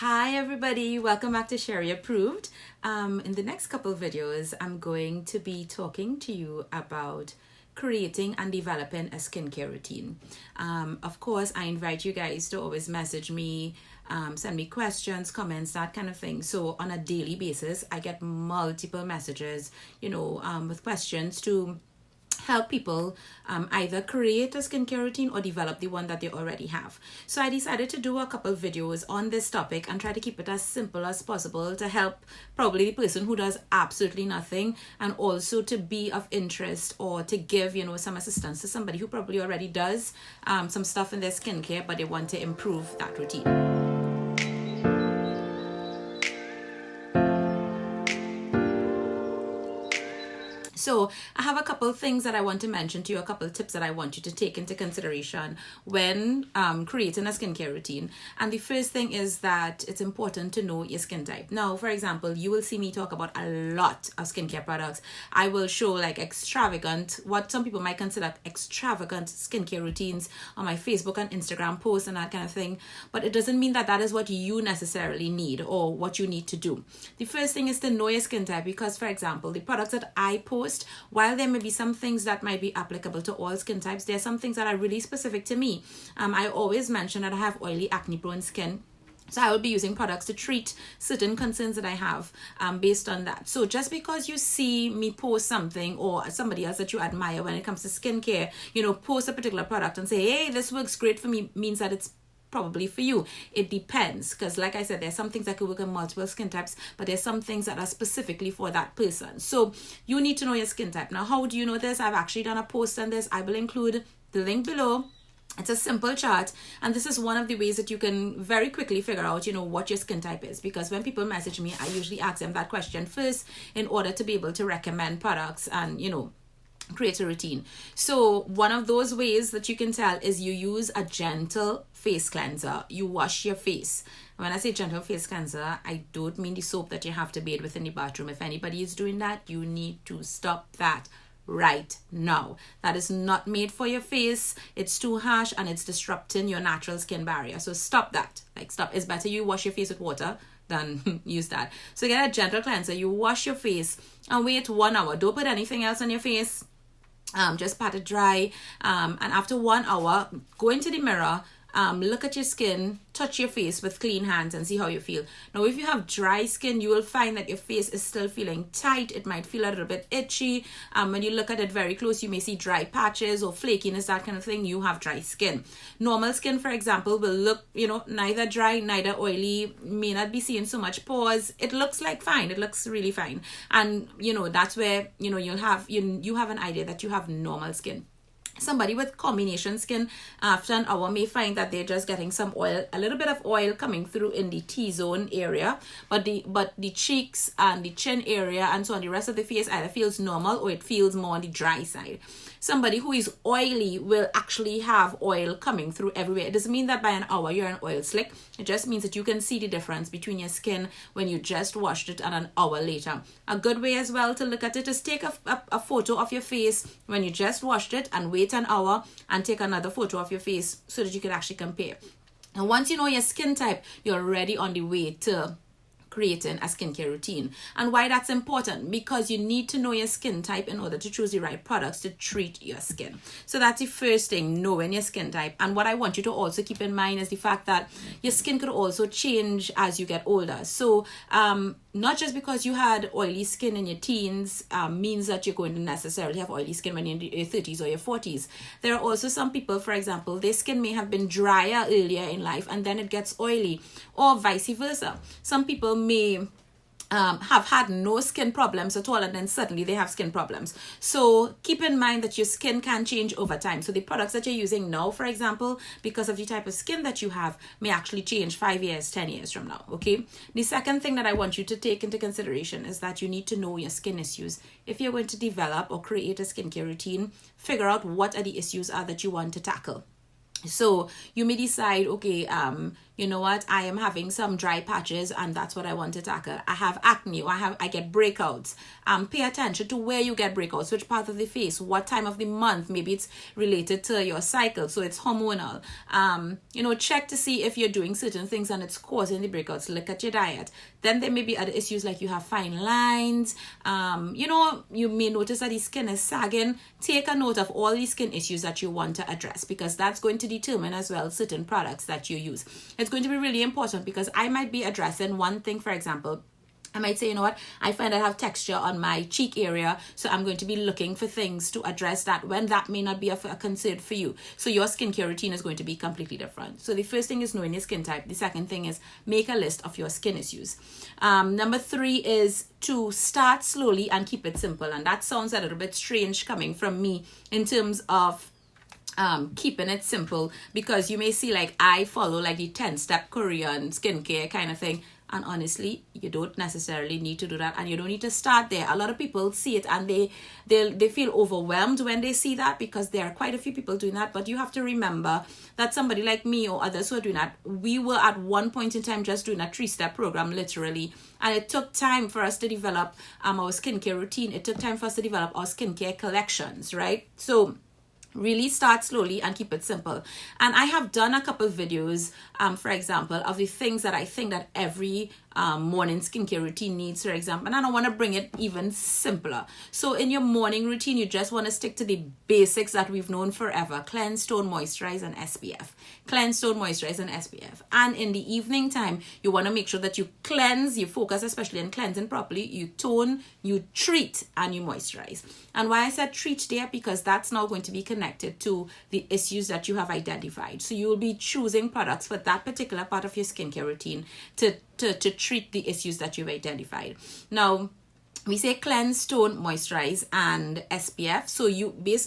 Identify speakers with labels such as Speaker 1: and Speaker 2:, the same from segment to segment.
Speaker 1: Hi everybody, welcome back to Sheri Approved. In the next couple of videos, I'm going to be talking to you about creating and developing a skincare routine. Of course, I invite you guys to always message me, send me questions, comments, that kind of thing. So on a daily basis, I get multiple messages, with questions to help people either create a skincare routine or develop the one that they already have. So I decided to do a couple of videos on this topic and try to keep it as simple as possible to help probably the person who does absolutely nothing, and also to be of interest or to give some assistance to somebody who probably already does some stuff in their skincare, but they want to improve that routine. So I have a couple of things that I want to mention to you, a couple of tips that I want you to take into consideration when creating a skincare routine. And the first thing is that it's important to know your skin type. Now, for example, you will see me talk about a lot of skincare products. I will show like extravagant, what some people might consider extravagant skincare routines on my Facebook and Instagram posts and that kind of thing. But it doesn't mean that that is what you necessarily need or what you need to do. The first thing is to know your skin type, because, for example, the products that I post, while there may be some things that might be applicable to all skin types, there are some things that are really specific to me. I always mention that I have oily, acne-prone skin. So I will be using products to treat certain concerns that I have based on that. So just because you see me post something, or somebody else that you admire when it comes to skincare, post a particular product and say, hey, this works great for me, means that it's probably for you. It depends, because like I said, there's some things that could work on multiple skin types, but there's some things that are specifically for that person. So you need to know your skin type. Now, how do you know this? I've actually done a post on this. I will include the link below. It's a simple chart, and this is one of the ways that you can very quickly figure out, what your skin type is. Because when people message me, I usually ask them that question first in order to be able to recommend products and, create a routine. So one of those ways that you can tell is you use a gentle face cleanser. You wash your face. When I say gentle face cleanser, I don't mean the soap that you have to bathe with in the bathroom. If anybody is doing that, you need to stop that right now. That is not made for your face. It's too harsh and it's disrupting your natural skin barrier. So stop that. Stop. It's better you wash your face with water than use that. So get a gentle cleanser. You wash your face and wait 1 hour. Don't put anything else on your face. Just pat it dry, and after 1 hour, go into the mirror, look at your skin, touch your face with clean hands and see how you feel. Now, if you have dry skin, you will find that your face is still feeling tight. It might feel a little bit itchy. When you look at it very close, you may see dry patches or flakiness, that kind of thing. You have dry skin. Normal skin, for example, will look, neither dry, neither oily, may not be seeing so much pores. It looks like fine. It looks really fine. And, that's where, you have an idea that you have normal skin. Somebody with combination skin after an hour may find that they're just getting some oil, a little bit of oil coming through in the T-zone area, but the cheeks and the chin area and so on, the rest of the face either feels normal or it feels more on the dry side. Somebody who is oily will actually have oil coming through everywhere. It doesn't mean that by an hour you're an oil slick. It just means that you can see the difference between your skin when you just washed it and an hour later. A good way as well to look at it is take a photo of your face when you just washed it and wait an hour and take another photo of your face so that you can actually compare. And once you know your skin type, you're already on the way to creating a skincare routine. And why that's important? Because you need to know your skin type in order to choose the right products to treat your skin. So that's the first thing, knowing your skin type. And what I want you to also keep in mind is the fact that your skin could also change as you get older. So not just because you had oily skin in your teens means that you're going to necessarily have oily skin when you're in your 30s or your 40s. There are also some people, for example, their skin may have been drier earlier in life and then it gets oily, or vice versa. Some people may have had no skin problems at all and then suddenly they have skin problems. So keep in mind that your skin can change over time. So the products that you're using now, for example, because of the type of skin that you have, may actually change 5 years, 10 years from now, okay? The second thing that I want you to take into consideration is that you need to know your skin issues. If you're going to develop or create a skincare routine, figure out what are the issues are that you want to tackle. So you may decide, okay, you know what, I am having some dry patches and that's what I want to tackle. I have acne, or I get breakouts. Pay attention to where you get breakouts, which part of the face, what time of the month. Maybe it's related to your cycle, so it's hormonal. You know, check to see if you're doing certain things and it's causing the breakouts. Look at your diet. Then there may be other issues like you have fine lines. You know, you may notice that the skin is sagging. Take a note of all these skin issues that you want to address, because that's going to determine as well certain products that you use. It's going to be really important, because I might be addressing one thing, for example. I might say, you know what, I find I have texture on my cheek area, so I'm going to be looking for things to address that, when that may not be a concern for you. So your skincare routine is going to be completely different. So the first thing is knowing your skin type. The second thing is make a list of your skin issues. Number 3 is to start slowly and keep it simple. And that sounds a little bit strange coming from me in terms of keeping it simple, because you may see like I follow like the 10-step Korean skincare kind of thing. And honestly, you don't necessarily need to do that, and you don't need to start there. A lot of people see it and they feel overwhelmed when they see that, because there are quite a few people doing that. But you have to remember that somebody like me or others who are doing that, we were at one point in time just doing a 3-step program, literally. And it took time for us to develop our skincare routine. It took time for us to develop our skincare collections, right? So really start slowly and keep it simple. And I have done a couple videos, for example, of the things that I think that every morning skincare routine needs, for example, and I don't want to bring it even simpler. So in your morning routine, you just want to stick to the basics that we've known forever: cleanse, tone, moisturize, and SPF. Cleanse, tone, moisturize, and SPF. And in the evening time, you want to make sure that you cleanse, you focus especially on cleansing properly, you tone, you treat, and you moisturize. And why I said treat there, because that's now going to be connected to the issues that you have identified. So you will be choosing products for that particular part of your skincare routine to treat the issues that you've identified. Now, we say cleanse, tone, moisturize, and SPF. So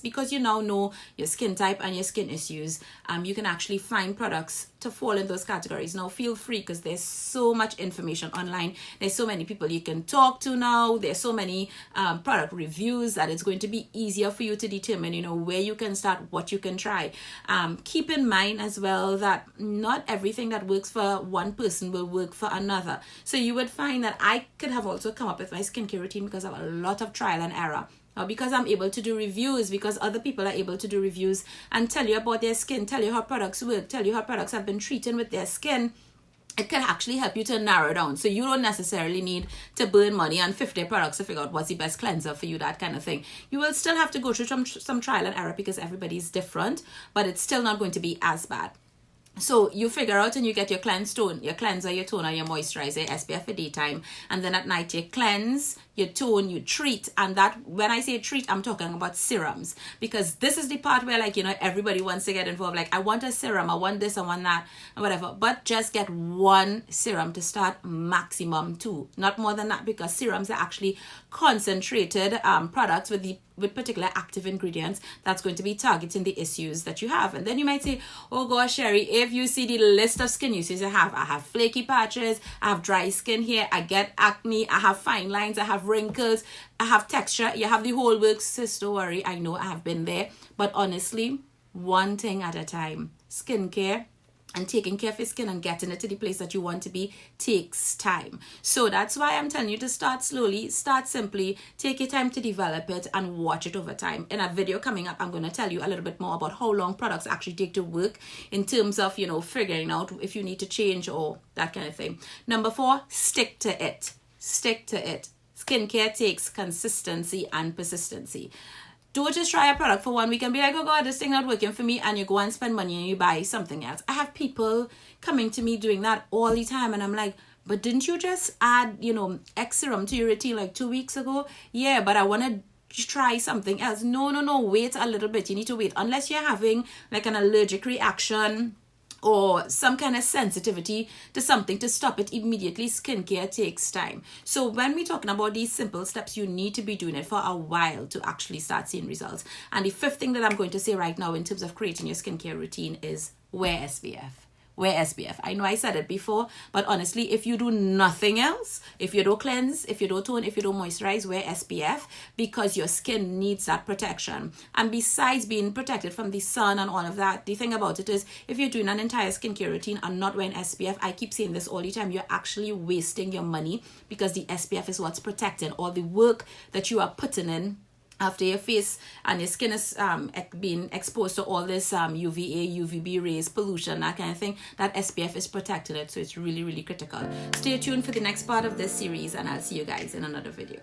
Speaker 1: because you now know your skin type and your skin issues, you can actually find products to fall in those categories. Now feel free, because there's so much information online. There's so many people you can talk to now. There's so many product reviews that it's going to be easier for you to determine, you know, where you can start, what you can try. Keep in mind as well that not everything that works for one person will work for another. So you would find that I could have also come up with my skincare routine because of a lot of trial and error. Because I'm able to do reviews, because other people are able to do reviews and tell you about their skin, tell you how products work, tell you how products have been treated with their skin. It can actually help you to narrow down. So you don't necessarily need to burn money on 50 products to figure out what's the best cleanser for you, that kind of thing. You will still have to go through some trial and error, because everybody's different, but it's still not going to be as bad. So you figure out and you get your cleanse tone, your cleanser, your toner, your moisturizer, SPF for daytime, and then at night you cleanse, you tone, you treat. And that, when I say treat, I'm talking about serums, because this is the part where, like, you know, everybody wants to get involved. Like, I want a serum, I want this, I want that, and whatever. But just get one serum to start, maximum 2, not more than that, because serums are actually concentrated products with particular active ingredients that's going to be targeting the issues that you have. And then you might say, oh gosh, Sheri, if you see the list of skin issues I have flaky patches, I have dry skin here, I get acne, I have fine lines, I have wrinkles, I have texture, you have the whole works. Sis, don't worry, I know I have been there. But honestly, one thing at a time. Skincare and taking care of your skin and getting it to the place that you want to be takes time. So that's why I'm telling you to start slowly, start simply, take your time to develop it, and watch it over time. In a video coming up, I'm going to tell you a little bit more about how long products actually take to work, in terms of, you know, figuring out if you need to change or that kind of thing. Number 4, stick to it. Stick to it. Skincare takes consistency and persistency. Don't just try a product for 1 week and be like, oh God, this thing not working for me, and you go and spend money and you buy something else. I have people coming to me doing that all the time, and I'm like, but didn't you just add, you know, X serum to your routine like 2 weeks ago? Yeah, but I want to try something else. No, wait a little bit. You need to wait. Unless you're having like an allergic reaction or some kind of sensitivity to something, to stop it immediately. Skincare takes time. So when we're talking about these simple steps, you need to be doing it for a while to actually start seeing results. And the 5th thing that I'm going to say right now in terms of creating your skincare routine is wear SPF. wear SPF. I know I said it before, but honestly, if you do nothing else, if you don't cleanse, if you don't tone, if you don't moisturize, wear SPF, because your skin needs that protection. And besides being protected from the sun and all of that, the thing about it is, if you're doing an entire skincare routine and not wearing SPF, I keep saying this all the time, you're actually wasting your money, because the SPF is what's protecting all the work that you are putting in after your face and your skin is being exposed to all this UVA, UVB rays, pollution, that kind of thing. That SPF is protecting it, so it's really, really critical. Stay tuned for the next part of this series, and I'll see you guys in another video.